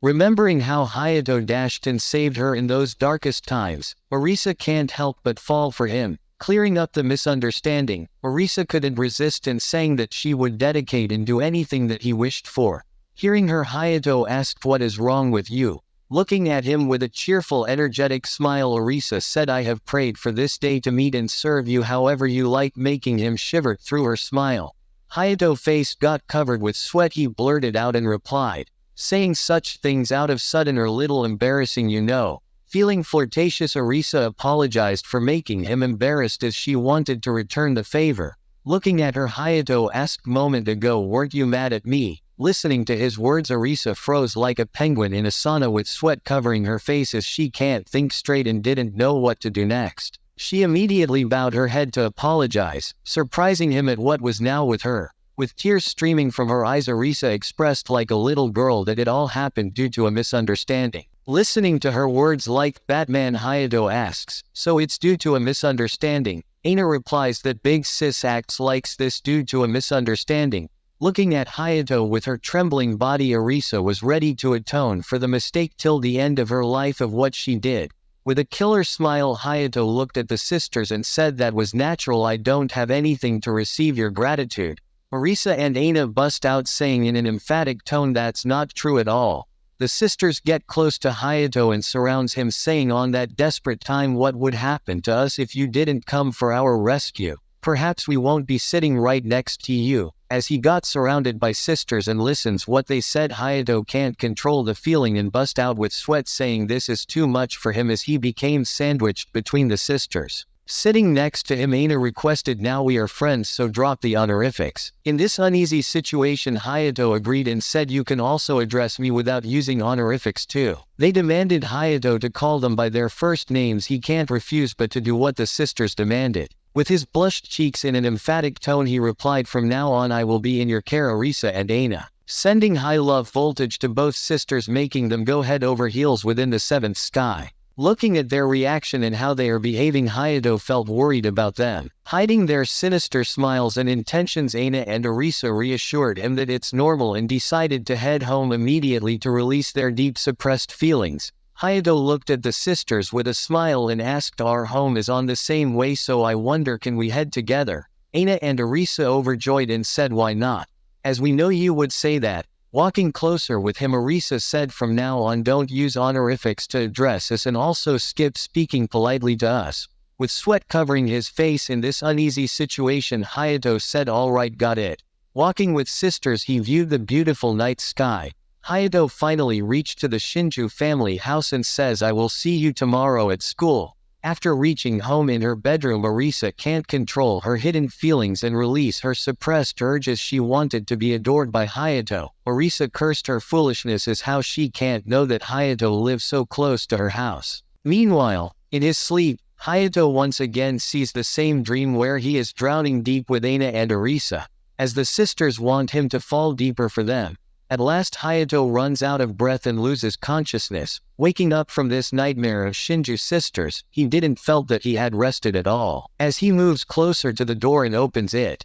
Remembering how Hayato dashed and saved her in those darkest times, Orisa can't help but fall for him. Clearing up the misunderstanding, Orisa couldn't resist and sang that she would dedicate and do anything that he wished for. Hearing her, Hayato asked, "What is wrong with you?" Looking at him with a cheerful, energetic smile, Orisa said, "I have prayed for this day to meet and serve you however you like," making him shiver through her smile. Hayato's face got covered with sweat. He blurted out and replied, "Saying such things out of sudden are little embarrassing, you know." Feeling flirtatious, Orisa apologized for making him embarrassed as she wanted to return the favor. Looking at her, Hayato asked, "Moment ago weren't you mad at me?" Listening to his words, Orisa froze like a penguin in a sauna with sweat covering her face as she can't think straight and didn't know what to do next. She immediately bowed her head to apologize, surprising him at what was now with her. With tears streaming from her eyes, Orisa expressed like a little girl that it all happened due to a misunderstanding. Listening to her words like Batman, Hayato asks, "So it's due to a misunderstanding?" Aina replies that big sis acts like this due to a misunderstanding. Looking at Hayato with her trembling body, Orisa was ready to atone for the mistake till the end of her life of what she did. With a killer smile, Hayato looked at the sisters and said, "That was natural. I don't have anything to receive your gratitude." Orisa and Aina bust out saying in an emphatic tone, "That's not true at all." The sisters get close to Hayato and surrounds him, saying, "On that desperate time, what would happen to us if you didn't come for our rescue? Perhaps we won't be sitting right next to you." As he got surrounded by sisters and listens what they said, Hayato can't control the feeling and bust out with sweat, saying this is too much for him as he became sandwiched between the sisters. Sitting next to him, Aina requested, "Now we are friends, so drop the honorifics." In this uneasy situation, Hayato agreed and said, "You can also address me without using honorifics too." They demanded Hayato to call them by their first names. He can't refuse but to do what the sisters demanded. With his blushed cheeks in an emphatic tone, he replied, "From now on I will be in your care, Orisa and Aina," sending high love voltage to both sisters, making them go head over heels within the seventh sky. Looking at their reaction and how they are behaving, Hayato felt worried about them. Hiding their sinister smiles and intentions, Aina and Orisa reassured him that it's normal and decided to head home immediately to release their deep suppressed feelings. Hayato looked at the sisters with a smile and asked, "Our home is on the same way, so I wonder can we head together?" Aina and Orisa overjoyed and said, "Why not? As we know you would say that." Walking closer with him, Orisa said, "From now on don't use honorifics to address us and also skip speaking politely to us." With sweat covering his face in this uneasy situation, Hayato said, "All right, got it." Walking with sisters, he viewed the beautiful night sky. Hayato finally reached to the Shinju family house and says, "I will see you tomorrow at school." After reaching home in her bedroom, Orisa can't control her hidden feelings and release her suppressed urges. She wanted to be adored by Hayato. Orisa cursed her foolishness as how she can't know that Hayato lives so close to her house. Meanwhile, in his sleep, Hayato once again sees the same dream where he is drowning deep with Aina and Orisa, as the sisters want him to fall deeper for them. At last Hayato runs out of breath and loses consciousness. Waking up from this nightmare of Shinju's sisters, he didn't felt that he had rested at all. As he moves closer to the door and opens it,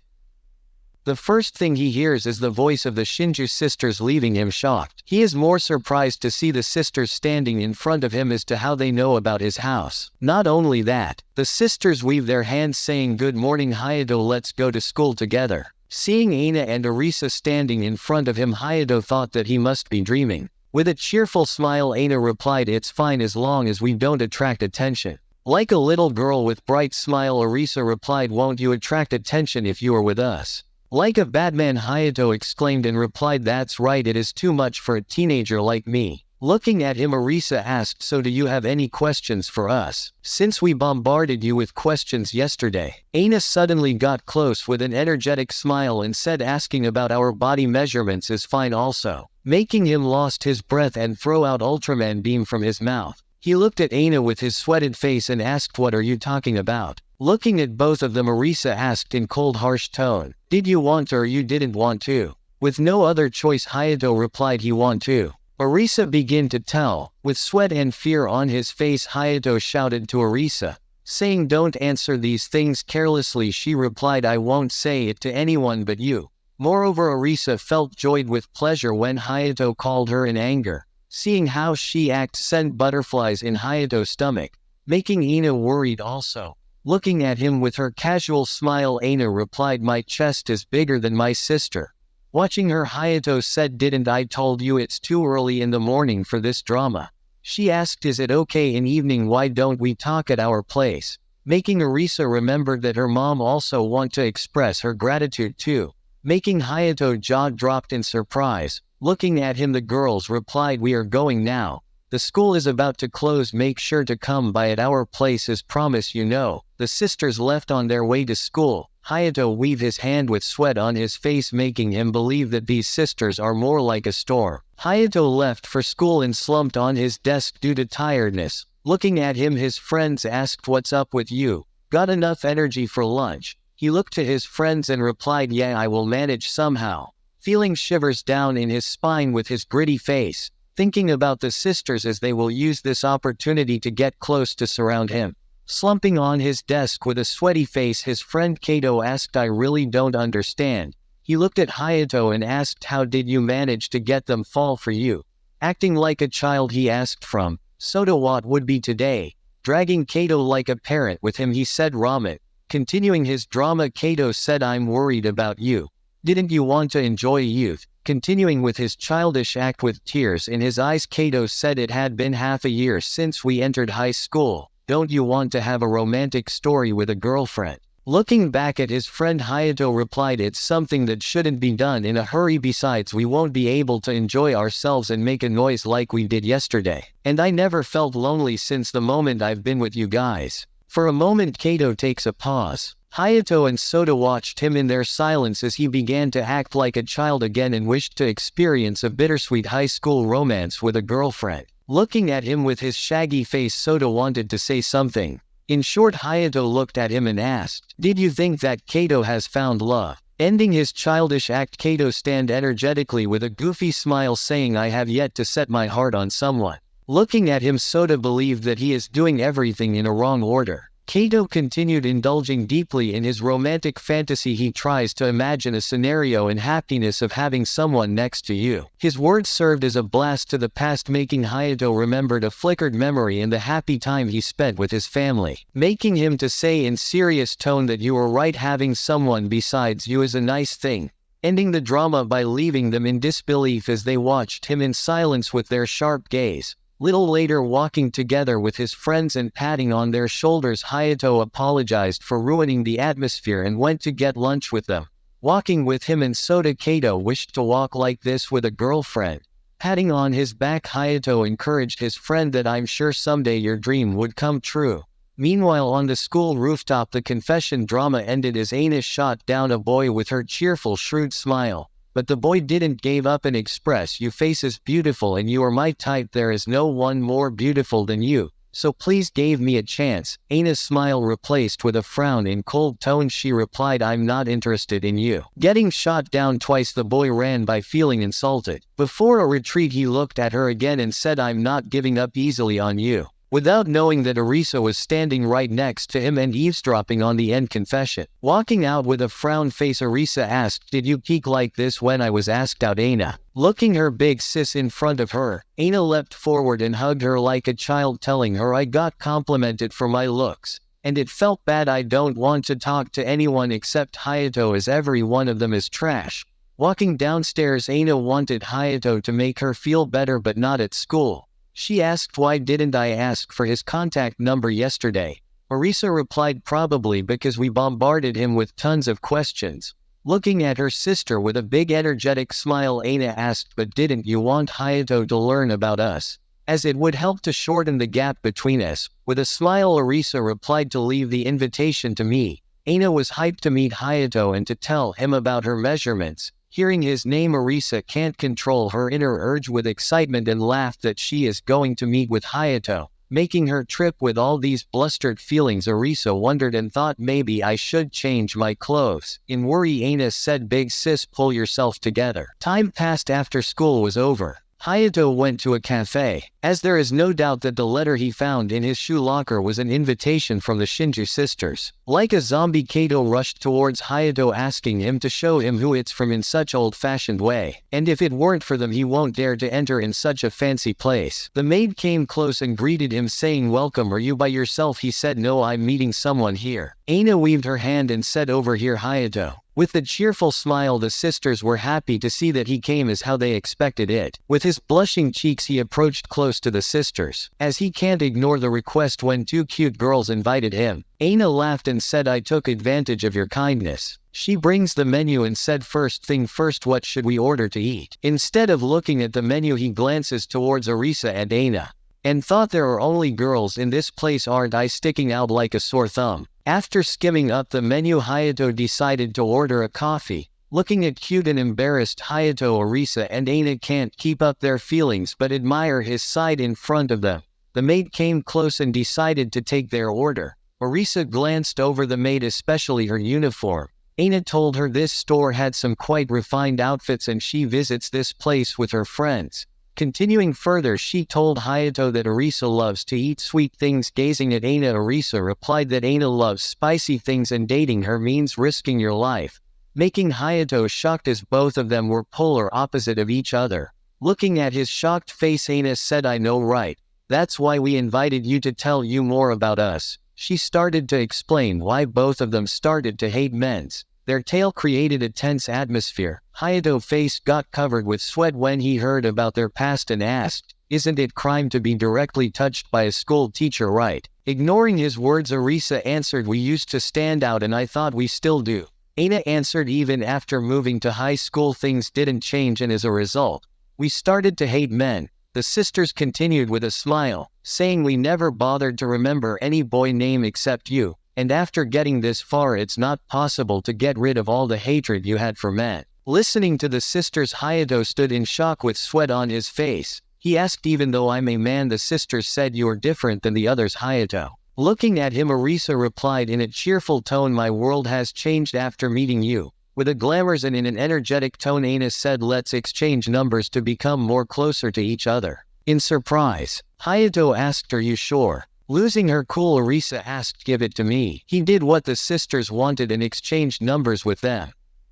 the first thing he hears is the voice of the Shinju sisters, leaving him shocked. He is more surprised to see the sisters standing in front of him as to how they know about his house. Not only that, the sisters wave their hands saying, "Good morning Hayato, let's go to school together." Seeing Aina and Orisa standing in front of him, Hayato thought that he must be dreaming. With a cheerful smile, Aina replied, "It's fine as long as we don't attract attention." Like a little girl with bright smile, Orisa replied, "Won't you attract attention if you are with us?" Like a Batman, Hayato exclaimed and replied, "That's right, it is too much for a teenager like me." Looking at him, Orisa asked, "So do you have any questions for us? Since we bombarded you with questions yesterday." Aina suddenly got close with an energetic smile and said, "Asking about our body measurements is fine also," making him lost his breath and throw out Ultraman beam from his mouth. He looked at Aina with his sweated face and asked, "What are you talking about?" Looking at both of them, Orisa asked in cold, harsh tone, "Did you want to or you didn't want to?" With no other choice, Hayato replied he want to. Orisa began to tell. With sweat and fear on his face, Hayato shouted to Orisa, saying, "Don't answer these things carelessly." She replied, "I won't say it to anyone but you." Moreover, Orisa felt joyed with pleasure when Hayato called her in anger, Seeing how she acts sent butterflies in Hayato's stomach, making Ina worried also. Looking at him with her casual smile, Ina replied, "My chest is bigger than my sister." Watching her, Hayato said, "Didn't I told you it's too early in the morning for this drama?" She asked, "Is it okay in evening? Why don't we talk at our place?" Making Arisa remember that her mom also want to express her gratitude too. Making Hayato jaw dropped in surprise. Looking at him, the girls replied, "We are going now. The school is about to close. Make sure to come by at our place as promised, you know." The sisters left on their way to school. Hayato waved his hand with sweat on his face, making him believe that these sisters are more like a storm. Hayato left for school and slumped on his desk due to tiredness. Looking at him, his friends asked, "What's up with you? Got enough energy for lunch?" He looked to his friends and replied, "Yeah, I will manage somehow." Feeling shivers down in his spine with his gritty face, thinking about the sisters as they will use this opportunity to get close to surround him. Slumping on his desk with a sweaty face, his friend Kato asked, "I really don't understand." He looked at Hayato and asked, "How did you manage to get them fall for you?" Acting like a child, he asked, "From Soda, what would be today?" Dragging Kato like a parent with him, he said, "Ramen." Continuing his drama, Kato said, "I'm worried about you. Didn't you want to enjoy youth?" Continuing with his childish act with tears in his eyes, Kato said, "It had been half a year since we entered high school. Don't you want to have a romantic story with a girlfriend?" Looking back at his friend, Hayato replied, "It's something that shouldn't be done in a hurry. Besides, we won't be able to enjoy ourselves and make a noise like we did yesterday. And I never felt lonely since the moment I've been with you guys." For a moment, Kato takes a pause. Hayato and Soda watched him in their silence as he began to act like a child again and wished to experience a bittersweet high school romance with a girlfriend. Looking at him with his shaggy face, Soda wanted to say something. In short, Hayato looked at him and asked, "Did you think that Kato has found love?" Ending his childish act, Kato stand energetically with a goofy smile, saying, "I have yet to set my heart on someone." Looking at him, Soda believed that he is doing everything in a wrong order. Kato continued indulging deeply in his romantic fantasy. He tries to imagine a scenario and happiness of having someone next to you. His words served as a blast to the past, making Hayato remembered a flickered memory and the happy time he spent with his family. Making him to say in serious tone that you were right, having someone besides you is a nice thing. Ending the drama by leaving them in disbelief as they watched him in silence with their sharp gaze. Little later, walking together with his friends and patting on their shoulders, Hayato apologized for ruining the atmosphere and went to get lunch with them. Walking with him and Soda, Kato wished to walk like this with a girlfriend. Patting on his back, Hayato encouraged his friend that "I'm sure someday your dream would come true." Meanwhile, on the school rooftop, the confession drama ended as Aina shot down a boy with her cheerful, shrewd smile. But the boy didn't give up and express, "You face is beautiful and you are my type. There is no one more beautiful than you. So please give me a chance." Aina's smile replaced with a frown. In cold tones she replied, "I'm not interested in you." Getting shot down twice, the boy ran by, feeling insulted. Before a retreat, he looked at her again and said, "I'm not giving up easily on you." Without knowing that Arisa was standing right next to him and eavesdropping on the end confession. Walking out with a frowned face, Arisa asked, "Did you peek like this when I was asked out?" Aina looking her big sis in front of her. Aina leapt forward and hugged her like a child, telling her, "I got complimented for my looks. And it felt bad. I don't want to talk to anyone except Hayato, as every one of them is trash." Walking downstairs, Aina wanted Hayato to make her feel better, but not at school. She asked, "Why didn't I ask for his contact number yesterday?" Arisa replied, "Probably because we bombarded him with tons of questions." Looking at her sister with a big energetic smile, Aina asked, "But didn't you want Hayato to learn about us? As it would help to shorten the gap between us." With a smile, Arisa replied, "To leave the invitation to me." Aina was hyped to meet Hayato and to tell him about her measurements. Hearing his name, Arisa can't control her inner urge with excitement and laughed that she is going to meet with Hayato. Making her trip with all these blustered feelings, Arisa wondered and thought, "Maybe I should change my clothes." In worry, Aina said, "Big sis, pull yourself together." Time passed after school was over. Hayato went to a cafe, as there is no doubt that the letter he found in his shoe locker was an invitation from the Shinju sisters. Like a zombie, Kato rushed towards Hayato asking him to show him who it's from in such old-fashioned way, and if it weren't for them he won't dare to enter in such a fancy place. The maid came close and greeted him saying, "Welcome, are you by yourself?" He said, "No, I'm meeting someone here." Aina waved her hand and said, "Over here, Hayato." With a cheerful smile, the sisters were happy to see that he came as how they expected it. With his blushing cheeks he approached close to the sisters, as he can't ignore the request when two cute girls invited him. Aina laughed and said, "I took advantage of your kindness." She brings the menu and said, "First thing first, what should we order to eat?" Instead of looking at the menu he glances towards Arisa and Aina. "And thought there are only girls in this place, aren't I sticking out like a sore thumb?" After skimming up the menu, Hayato decided to order a coffee. Looking at cute and embarrassed Hayato, Arisa and Aina can't keep up their feelings but admire his side in front of them. The maid came close and decided to take their order. Arisa glanced over the maid, especially her uniform. Aina told her this store had some quite refined outfits and she visits this place with her friends. Continuing further, she told Hayato that Arisa loves to eat sweet things. Gazing at Aina, Arisa replied that Aina loves spicy things and dating her means risking your life, making Hayato shocked as both of them were polar opposite of each other. Looking at his shocked face, Aina said, "I know, right? That's why we invited you, to tell you more about us." She started to explain why both of them started to hate men's. Their tale created a tense atmosphere. Hayato's face got covered with sweat when he heard about their past and asked, "Isn't it crime to be directly touched by a school teacher, right?" Ignoring his words, Arisa answered, "We used to stand out and I thought we still do." Aina answered, "Even after moving to high school things didn't change and as a result, we started to hate men." The sisters continued with a smile, saying, "We never bothered to remember any boy name except you. And after getting this far, it's not possible to get rid of all the hatred you had for men." Listening to the sisters, Hayato stood in shock with sweat on his face. He asked, "Even though I'm a man, the sisters said you are different than the others, Hayato." Looking at him, Arisa replied in a cheerful tone, "My world has changed after meeting you." With a glamorous and in an energetic tone, Aina said, "Let's exchange numbers to become more closer to each other." In surprise, Hayato asked, "Are you sure?" Losing her cool, Arisa asked, "Give it to me." He did what the sisters wanted and exchanged numbers with them.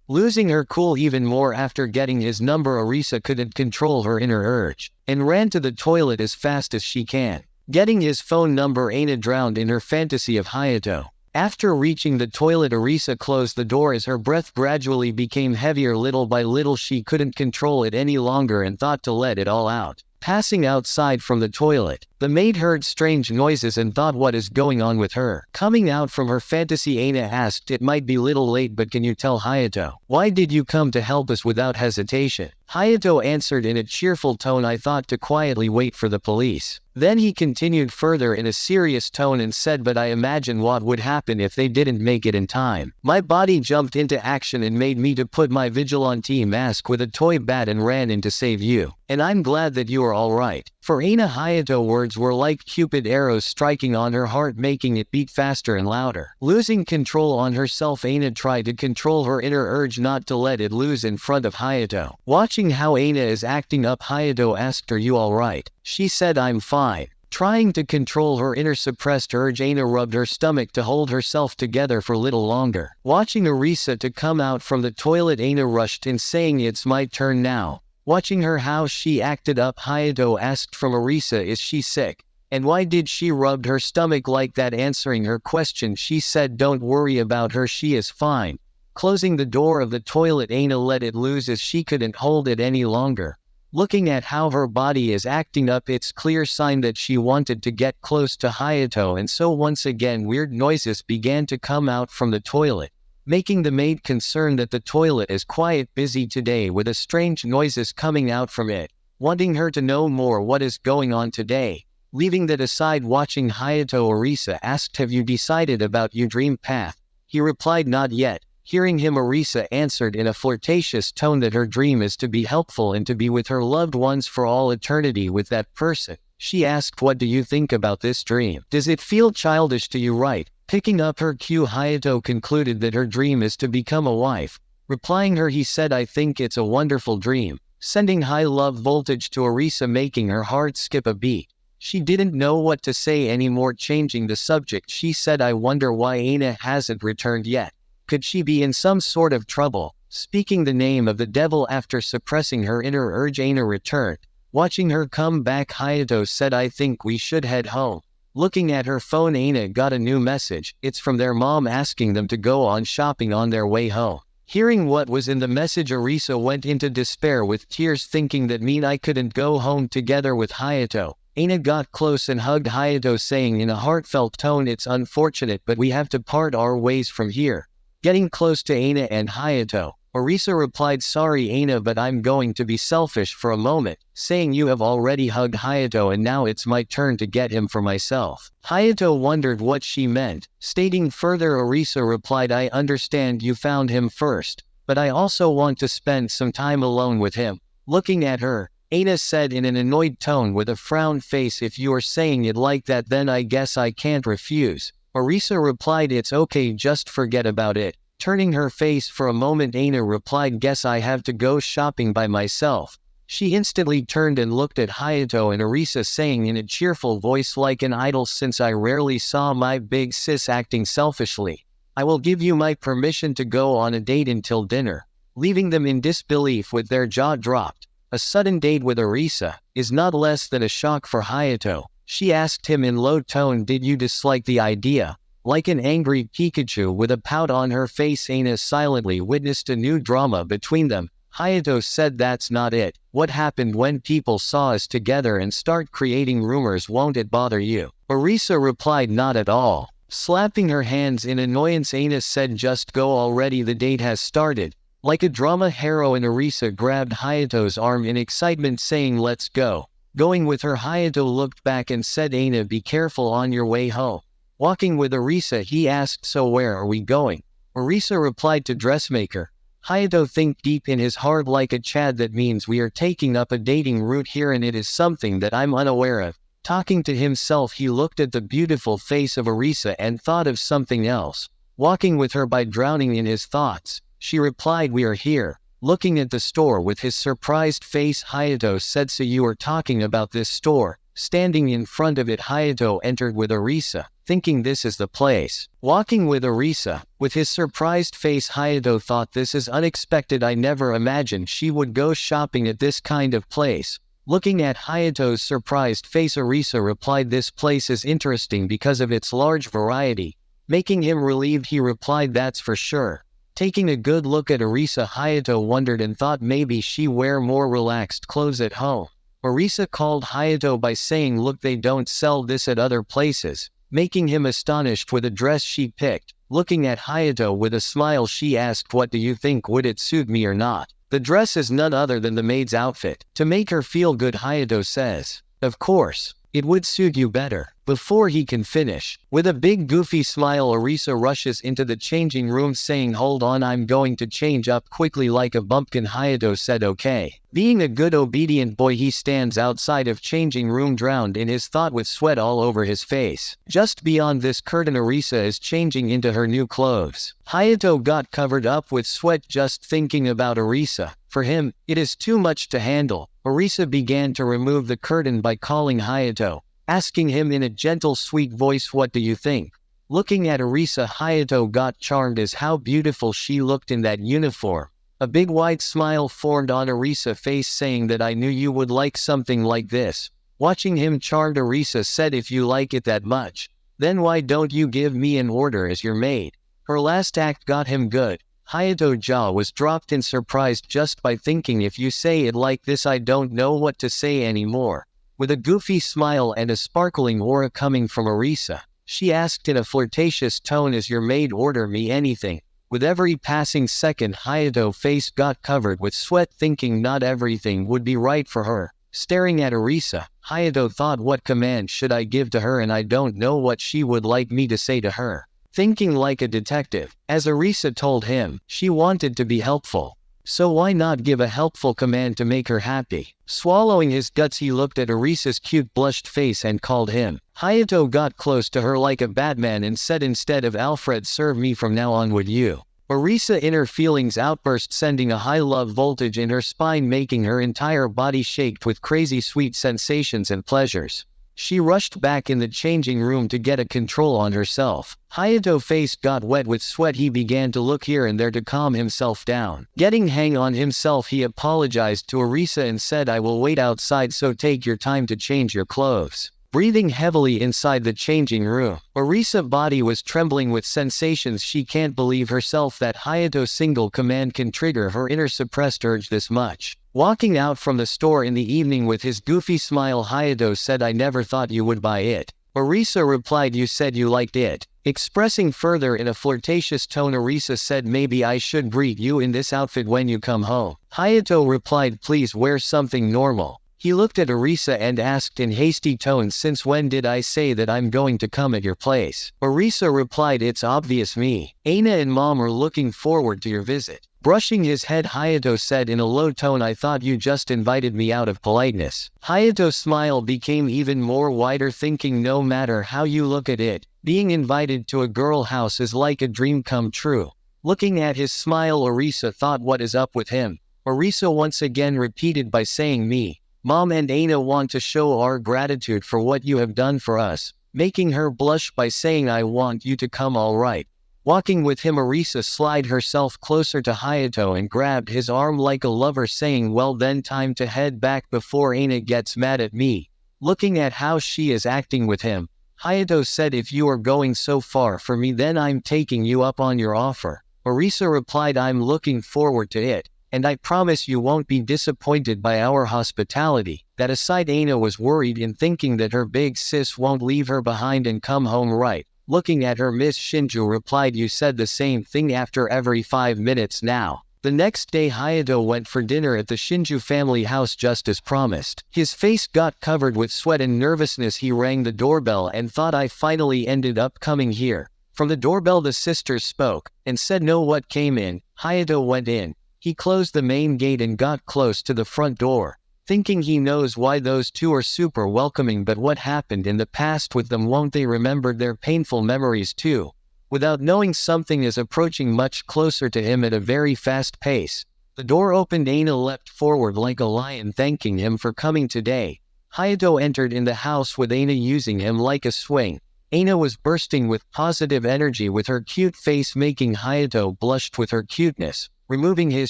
Losing her cool even more after getting his number, Arisa couldn't control her inner urge, and ran to the toilet as fast as she can. Getting his phone number, Aina drowned in her fantasy of Hayato. After reaching the toilet, Arisa closed the door as her breath gradually became heavier. Little by little she couldn't control it any longer and thought to let it all out. Passing outside from the toilet, the maid heard strange noises and thought, "What is going on with her?" Coming out from her fantasy, Aina asked, "It might be little late, but can you tell Hayato? Why did you come to help us without hesitation?" Hayato answered in a cheerful tone, "I thought to quietly wait for the police." Then he continued further in a serious tone and said, "But I imagine what would happen if they didn't make it in time. My body jumped into action and made me to put my vigilante mask with a toy bat and ran in to save you. And I'm glad that you are all right." For Aina, Hayato's words were like Cupid arrows striking on her heart, making it beat faster and louder. Losing control on herself, Aina tried to control her inner urge not to let it loose in front of Hayato. Watching how Aina is acting up, Hayato asked, "Are you all right?" She said, "I'm fine." Trying to control her inner suppressed urge, Aina rubbed her stomach to hold herself together for a little longer. Watching Arisa to come out from the toilet, Aina rushed in saying, "It's my turn now." Watching her how she acted up, Hayato asked from Arisa, "Is she sick? And why did she rub her stomach like that?" Answering her question, she said, "Don't worry about her, she is fine." Closing the door of the toilet, Aina let it loose as she couldn't hold it any longer. Looking at how her body is acting up, it's clear sign that she wanted to get close to Hayato, and so once again weird noises began to come out from the toilet, making the maid concerned that the toilet is quiet busy today with a strange noises coming out from it, wanting her to know more what is going on today. Leaving that aside, watching Hayato, Arisa asked, "Have you decided about your dream path?" He replied, "Not yet." Hearing him, Arisa answered in a flirtatious tone that her dream is to be helpful and to be with her loved ones for all eternity with that person. She asked, "What do you think about this dream? Does it feel childish to you, right?" Picking up her cue, Hayato concluded that her dream is to become a wife. Replying her, he said, "I think it's a wonderful dream. sending high love voltage to Arisa, making her heart skip a beat. She didn't know what to say anymore. Changing the subject, she said, I wonder why Aina hasn't returned yet. Could she be in some sort of trouble? Speaking the name of the devil after suppressing her inner urge, Aina returned. Watching her come back, Hayato said, I think we should head home. Looking at her phone, Aina got a new message. It's from their mom asking them to go on shopping on their way home. Hearing what was in the message, Arisa went into despair with tears, thinking that mean I couldn't go home together with Hayato. Aina got close and hugged Hayato, saying in a heartfelt tone, it's unfortunate but we have to part our ways from here. Getting close to Aina and Hayato, Arisa replied, sorry Aina, but I'm going to be selfish for a moment, saying you have already hugged Hayato and now it's my turn to get him for myself. Hayato wondered what she meant. Stating further, Arisa replied, I understand you found him first, but I also want to spend some time alone with him. Looking at her, Aina said in an annoyed tone with a frown face, if you are saying it like that then I guess I can't refuse. Arisa replied, it's okay, just forget about it. Turning her face for a moment, Aina replied, guess I have to go shopping by myself. She instantly turned and looked at Hayato and Arisa, saying in a cheerful voice like an idol, since I rarely saw my big sis acting selfishly, I will give you my permission to go on a date until dinner. Leaving them in disbelief with their jaw dropped. A sudden date with Arisa is not less than a shock for Hayato. She asked him in low tone, did you dislike the idea? Like an angry Pikachu with a pout on her face, Aina silently witnessed a new drama between them. Hayato said, that's not it. What happened when people saw us together and start creating rumors, won't it bother you? Arisa replied, not at all. Slapping her hands in annoyance, Aina said, just go already, the date has started. Like a drama heroine, Arisa grabbed Hayato's arm in excitement, saying, let's go. Going with her, Hayato looked back and said, Aina, be careful on your way home. Walking with Arisa, he asked, so where are we going? Arisa replied, to dressmaker. Hayato think deep in his heart like a Chad, that means we are taking up a dating route here and it is something that I'm unaware of. Talking to himself, he looked at the beautiful face of Arisa and thought of something else. Walking with her by drowning in his thoughts, she replied, we are here. Looking at the store with his surprised face, Hayato said, so you are talking about this store. Standing in front of it, Hayato entered with Arisa, thinking this is the place. Walking with Arisa, with his surprised face, Hayato thought, this is unexpected, I never imagined she would go shopping at this kind of place. Looking at Hayato's surprised face, Arisa replied, this place is interesting because of its large variety. Making him relieved, he replied, that's for sure. Taking a good look at Arisa, Hayato wondered and thought maybe she wear more relaxed clothes at home. Arisa called Hayato by saying, look, they don't sell this at other places. Making him astonished with a dress she picked. Looking at Hayato with a smile, she asked, what do you think, would it suit me or not? The dress is none other than the maid's outfit. To make her feel good, Hayato says, of course, it would suit you better. Before he can finish, with a big goofy smile, Arisa rushes into the changing room, saying, hold on, I'm going to change up quickly. Like a bumpkin, Hayato said okay. Being a good obedient boy, he stands outside of changing room, drowned in his thought with sweat all over his face. Just beyond this curtain, Arisa is changing into her new clothes. Hayato got covered up with sweat just thinking about Arisa. For him, it is too much to handle. Arisa began to remove the curtain by calling Hayato, asking him in a gentle, sweet voice, what do you think? Looking at Arisa, Hayato got charmed as how beautiful she looked in that uniform. A big wide smile formed on Arisa's face, saying that I knew you would like something like this. Watching him charmed, Arisa said, if you like it that much, then why don't you give me an order as your maid? Her last act got him good. Hayato's jaw was dropped in surprise just by thinking, if you say it like this, I don't know what to say anymore. With a goofy smile and a sparkling aura coming from Arisa, she asked in a flirtatious tone, is your maid order me anything? With every passing second, Hayato's face got covered with sweat, thinking not everything would be right for her. Staring at Arisa, Hayato thought, what command should I give to her, and I don't know what she would like me to say to her. Thinking like a detective, as Arisa told him, she wanted to be helpful. So why not give a helpful command to make her happy? Swallowing his guts, he looked at Arisa's cute blushed face and called him. Hayato got close to her like a Batman and said, instead of Alfred, serve me from now on, would you? Orisa's inner feelings outburst, sending a high love voltage in her spine, making her entire body shake with crazy sweet sensations and pleasures. She rushed back in the changing room to get a control on herself. Hayato's face got wet with sweat. He began to look here and there to calm himself down. Getting hang on himself, he apologized to Orisa and said, I will wait outside, so take your time to change your clothes. Breathing heavily inside the changing room, Orisa's body was trembling with sensations. She can't believe herself that Hayato's single command can trigger her inner suppressed urge this much. Walking out from the store in the evening with his goofy smile, Hayato said, I never thought you would buy it. Orisa replied, you said you liked it. Expressing further in a flirtatious tone, Orisa said, maybe I should greet you in this outfit when you come home. Hayato replied, please wear something normal. He looked at Orisa and asked in hasty tones, since when did I say that I'm going to come at your place? Orisa replied, it's obvious me. Aina and Mom are looking forward to your visit. Brushing his head, Hayato said in a low tone, I thought you just invited me out of politeness. Hayato's smile became even more wider, thinking no matter how you look at it, being invited to a girl house is like a dream come true. Looking at his smile, Orisa thought, what is up with him? Orisa once again repeated by saying, me, Mom and Aina want to show our gratitude for what you have done for us, making her blush by saying, I want you to come, all right. Walking with him, Orisa slid herself closer to Hayato and grabbed his arm like a lover, saying, well then, time to head back before Aina gets mad at me. Looking at how she is acting with him, Hayato said, if you are going so far for me, then I'm taking you up on your offer. Orisa replied, I'm looking forward to it, and I promise you won't be disappointed by our hospitality. That aside, Aina was worried in thinking that her big sis won't leave her behind and come home right. Looking at her, Miss Shinju replied, you said the same thing after every 5 minutes now. The next day, Hayato went for dinner at the Shinju family house just as promised. His face got covered with sweat and nervousness. He rang the doorbell and thought, I finally ended up coming here. From the doorbell, the sisters spoke and said no. What came in? Hayato went in. He closed the main gate and got close to the front door, thinking he knows why those two are super welcoming, but what happened in the past with them? Won't they remember their painful memories too? Without knowing, something is approaching much closer to him at a very fast pace. The door opened. Aina leapt forward like a lion, thanking him for coming today. Hayato entered in the house with Aina using him like a swing. Aina was bursting with positive energy with her cute face, making Hayato blushed with her cuteness. Removing his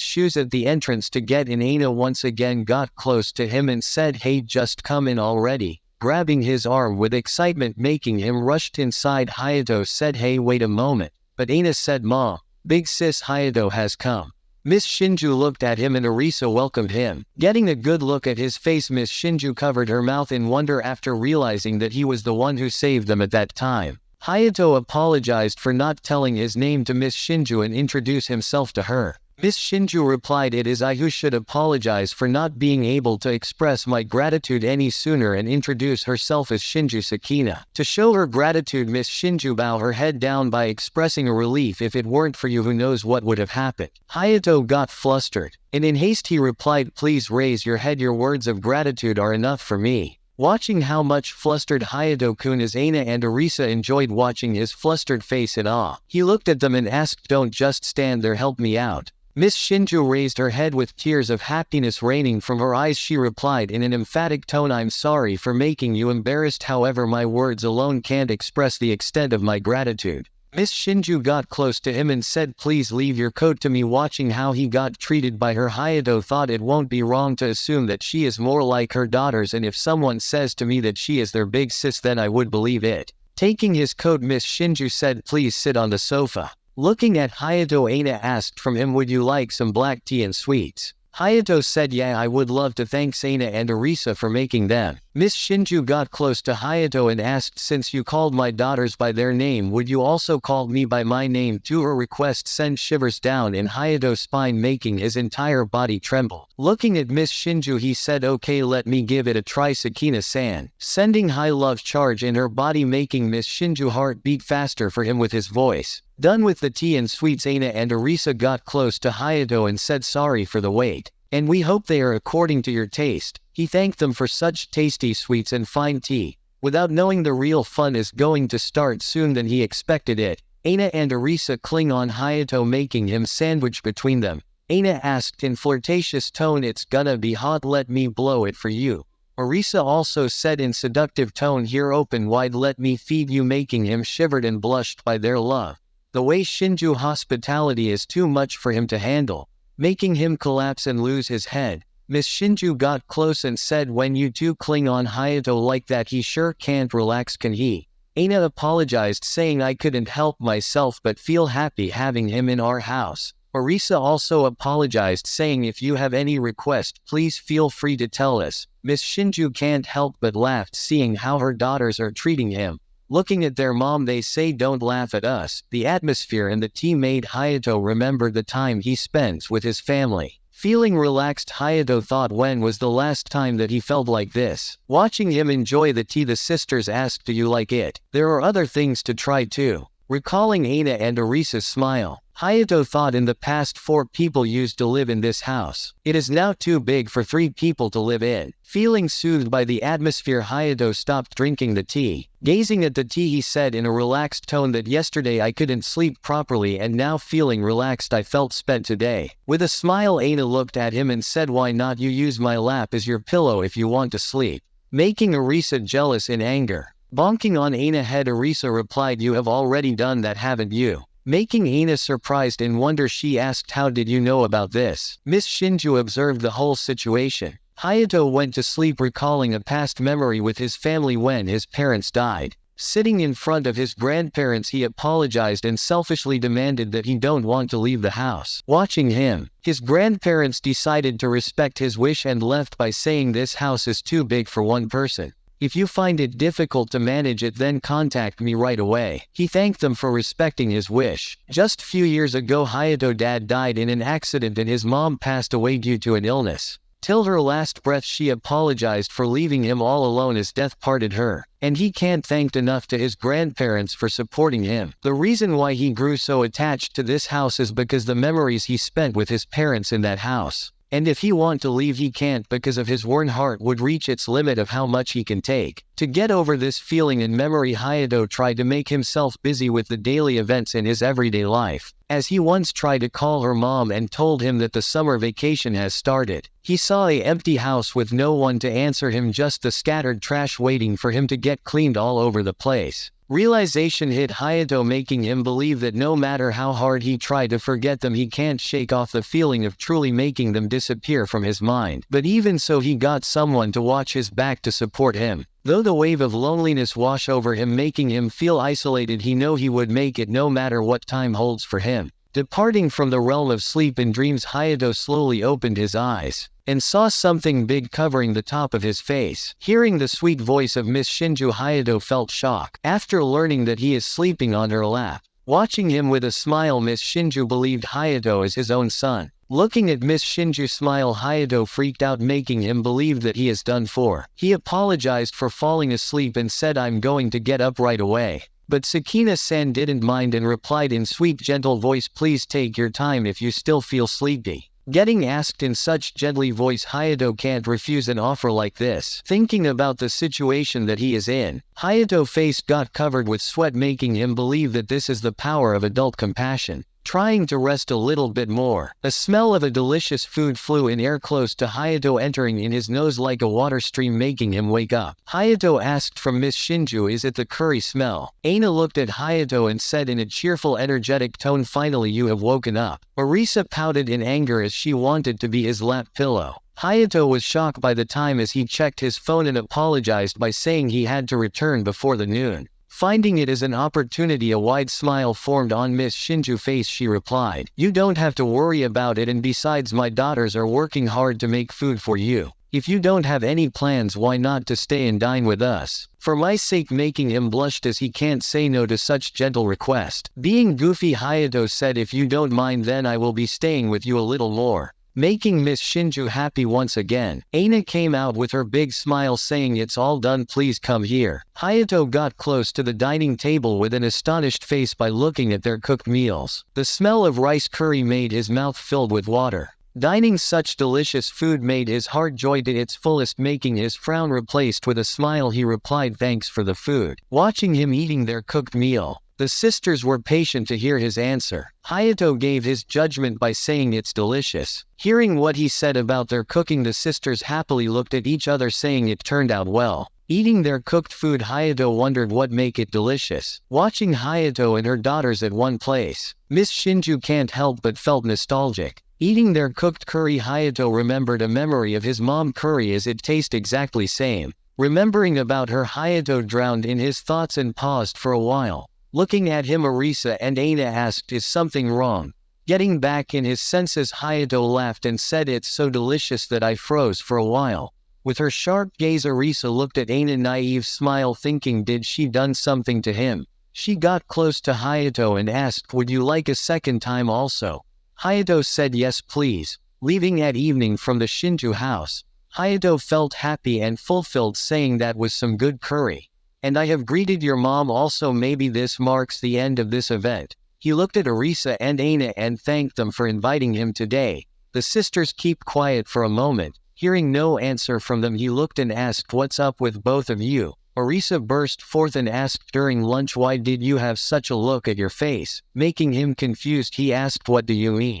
shoes at the entrance to get in, Aina once again got close to him and said, hey, just come in already. Grabbing his arm with excitement, making him rushed inside. Hayato said, hey, wait a moment. But Aina said, Ma, big sis Hayato has come. Miss Shinju looked at him and Orisa welcomed him. Getting a good look at his face, Miss Shinju covered her mouth in wonder after realizing that he was the one who saved them at that time. Hayato apologized for not telling his name to Miss Shinju and introduced himself to her. Miss Shinju replied, it is I who should apologize for not being able to express my gratitude any sooner, and introduce herself as Shinju Sakina. To show her gratitude, Miss Shinju bowed her head down by expressing a relief. If it weren't for you, who knows what would have happened. Hayato got flustered, and in haste he replied, please raise your head, your words of gratitude are enough for me. Watching how much flustered Hayato-kun is, Aina and Orisa enjoyed watching his flustered face in awe. He looked at them and asked, don't just stand there, help me out. Miss Shinju raised her head with tears of happiness raining from her eyes. She replied in an emphatic tone, I'm sorry for making you embarrassed, however my words alone can't express the extent of my gratitude. Miss Shinju got close to him and said, please leave your coat to me. Watching how he got treated by her, Hayato thought it won't be wrong to assume that she is more like her daughters, and if someone says to me that she is their big sis, then I would believe it. Taking his coat, Miss Shinju said, please sit on the sofa. Looking at Hayato, Aina asked from him, would you like some black tea and sweets? Hayato said, yeah, I would love to. Thanks Aina and Orisa for making them. Miss Shinju got close to Hayato and asked, since you called my daughters by their name, would you also call me by my name too? Her request sent shivers down in Hayato's spine, making his entire body tremble. Looking at Miss Shinju, he said, okay, let me give it a try, Sakina-san. Sending high love charge in her body, making Miss Shinju heart beat faster for him with his voice. Done with the tea and sweets, Aina and Orisa got close to Hayato and said, sorry for the wait, and we hope they are according to your taste. He thanked them for such tasty sweets and fine tea. Without knowing, the real fun is going to start soon than he expected it. Aina and Arisa cling on Hayato, making him sandwiched between them. Aina asked in flirtatious tone, "It's gonna be hot, let me blow it for you." Arisa also said in seductive tone, "Here, open wide, let me feed you," making him shivered and blushed by their love. The way Shinju hospitality is too much for him to handle, making him collapse and lose his head. Miss Shinju got close and said, "When you two cling on Hayato like that, he sure can't relax, can he?" Aina apologized, saying, "I couldn't help myself but feel happy having him in our house." Arisa also apologized, saying, "If you have any request, please feel free to tell us." Miss Shinju can't help but laugh seeing how her daughters are treating him. Looking at their mom, they say, "Don't laugh at us." The atmosphere and the tea made Hayato remember the time he spends with his family. Feeling relaxed, Hayato thought, when was the last time that he felt like this? Watching him enjoy the tea, the sisters asked, "Do you like it? There are other things to try too." Recalling Aina and Arisa's smile, Hayato thought, in the past 4 people used to live in this house. It is now too big for 3 people to live in. Feeling soothed by the atmosphere, Hayato stopped drinking the tea. Gazing at the tea, he said in a relaxed tone that yesterday I couldn't sleep properly, and now feeling relaxed I felt spent today. With a smile, Aina looked at him and said, "Why not you use my lap as your pillow if you want to sleep?" Making Arisa jealous in anger. Bonking on Aina's head, Arisa replied, "You have already done that, haven't you?" Making Aina surprised in wonder, she asked, "How did you know about this?" Miss Shinju observed the whole situation. Hayato went to sleep recalling a past memory with his family when his parents died. Sitting in front of his grandparents, he apologized and selfishly demanded that he don't want to leave the house. Watching him, his grandparents decided to respect his wish and left by saying, "This house is too big for one person. If you find it difficult to manage it, then contact me right away." He thanked them for respecting his wish. Just few years ago, Hayato's dad died in an accident and his mom passed away due to an illness. Till her last breath, she apologized for leaving him all alone as death parted her, and he can't thank enough to his grandparents for supporting him. The reason why he grew so attached to this house is because the memories he spent with his parents in that house. And if he want to leave, he can't, because of his worn heart would reach its limit of how much he can take. To get over this feeling and memory, Hayato tried to make himself busy with the daily events in his everyday life. As he once tried to call her mom and told him that the summer vacation has started. He saw an empty house with no one to answer him, just the scattered trash waiting for him to get cleaned all over the place. Realization hit Hayato, making him believe that no matter how hard he tried to forget them, he can't shake off the feeling of truly making them disappear from his mind. But even so, he got someone to watch his back to support him. Though the wave of loneliness washed over him, making him feel isolated, he knew he would make it no matter what time holds for him. Departing from the realm of sleep and dreams, Hayato slowly opened his eyes and saw something big covering the top of his face. Hearing the sweet voice of Miss Shinju, Hayato felt shock after learning that he is sleeping on her lap. Watching him with a smile, Miss Shinju believed Hayato as his own son. Looking at Miss Shinju's smile, Hayato freaked out, making him believe that he is done for. He apologized for falling asleep and said, "I'm going to get up right away." But Sakina-san didn't mind and replied in sweet gentle voice, "Please take your time if you still feel sleepy." Getting asked in such gently voice, Hayato can't refuse an offer like this. Thinking about the situation that he is in, Hayato's face got covered with sweat, making him believe that this is the power of adult compassion. Trying to rest a little bit more, a smell of a delicious food flew in air close to Hayato, entering in his nose like a water stream, making him wake up. Hayato asked from Miss Shinju, "Is it the curry smell?" Aina looked at Hayato and said in a cheerful, energetic tone, "Finally you have woken up." Arisa pouted in anger as she wanted to be his lap pillow. Hayato was shocked by the time as he checked his phone and apologized by saying he had to return before the noon. Finding it as an opportunity, a wide smile formed on Miss Shinju's face. She replied, "You don't have to worry about it, and besides, my daughters are working hard to make food for you. If you don't have any plans, why not to stay and dine with us?" For my sake, making him blushed as he can't say no to such gentle request. Being goofy, Hayato said, "If you don't mind, then I will be staying with you a little more." Making Miss Shinju happy once again, Aina came out with her big smile saying, "It's all done, please come here." Hayato got close to the dining table with an astonished face by looking at their cooked meals. The smell of rice curry made his mouth filled with water. Dining such delicious food made his heart joy to its fullest, making his frown replaced with a smile. He replied, "Thanks for the food." Watching him eating their cooked meal, The sisters were patient to hear his answer. Hayato gave his judgment by saying it's delicious. Hearing what he said about their cooking, the sisters happily looked at each other saying it turned out well. Eating their cooked food, Hayato wondered what make it delicious. Watching Hayato and her daughters at one place, Miss Shinju can't help but felt nostalgic. Eating their cooked curry, Hayato remembered a memory of his mom curry as it tastes exactly same. Remembering about her, Hayato drowned in his thoughts and paused for a while. Looking at him, Arisa and Aina asked, "Is something wrong?" Getting back in his senses, Hayato laughed and said, "It's so delicious that I froze for a while." With her sharp gaze, Arisa looked at Aina, naive smile, thinking did she done something to him. She got close to Hayato and asked, "Would you like a second time also?" Hayato said yes please. Leaving at evening from the Shinju house, Hayato felt happy and fulfilled, saying that was some good curry. "And I have greeted your mom also, maybe this marks the end of this event." He looked at Arisa and Aina and thanked them for inviting him today. The sisters keep quiet for a moment. Hearing no answer from them, he looked and asked, "What's up with both of you?" Arisa burst forth and asked during lunch, "Why did you have such a look at your face?" Making him confused, he asked, "What do you mean?"